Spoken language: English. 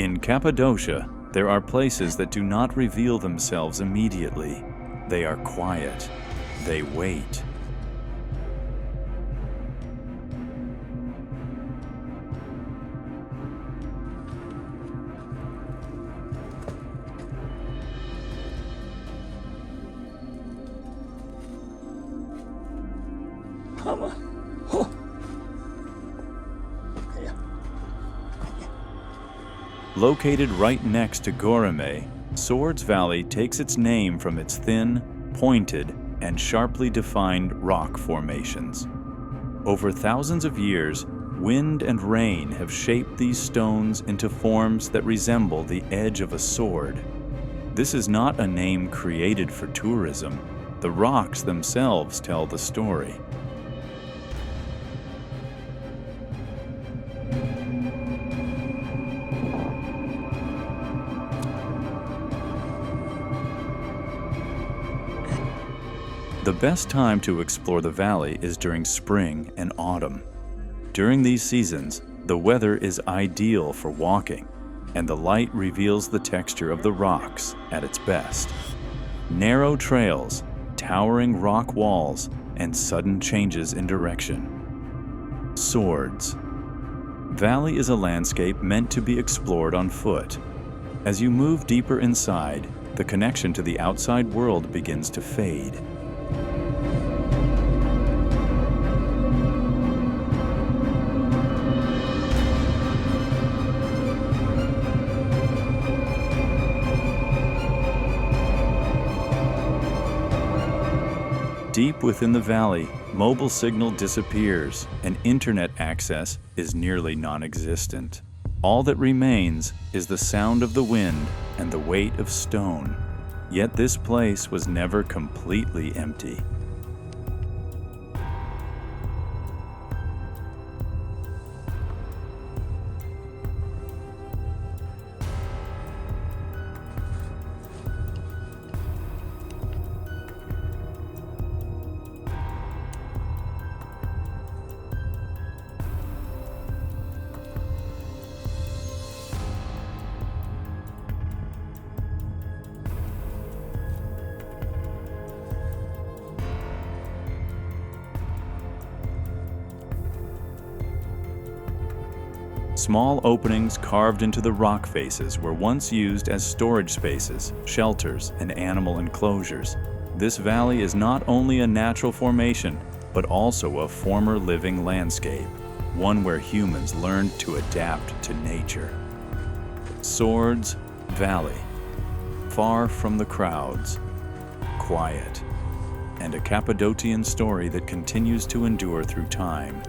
In Cappadocia, there are places that do not reveal themselves immediately. They are quiet. They wait. Located right next to Göreme, Swords Valley takes its name from its thin, pointed, and sharply defined rock formations. Over thousands of years, wind and rain have shaped these stones into forms that resemble the edge of a sword. This is not a name created for tourism. The rocks themselves tell the story. The best time to explore the valley is during spring and autumn. During these seasons, the weather is ideal for walking, and the light reveals the texture of the rocks at its best. Narrow trails, towering rock walls, and sudden changes in direction. Swords Valley is a landscape meant to be explored on foot. As you move deeper inside, the connection to the outside world begins to fade. Deep within the valley, mobile signal disappears and internet access is nearly non-existent. All that remains is the sound of the wind and the weight of stone. Yet this place was never completely empty. Small openings carved into the rock faces were once used as storage spaces, shelters, and animal enclosures. This valley is not only a natural formation, but also a former living landscape, one where humans learned to adapt to nature. Swords Valley, far from the crowds, quiet, and a Cappadocian story that continues to endure through time.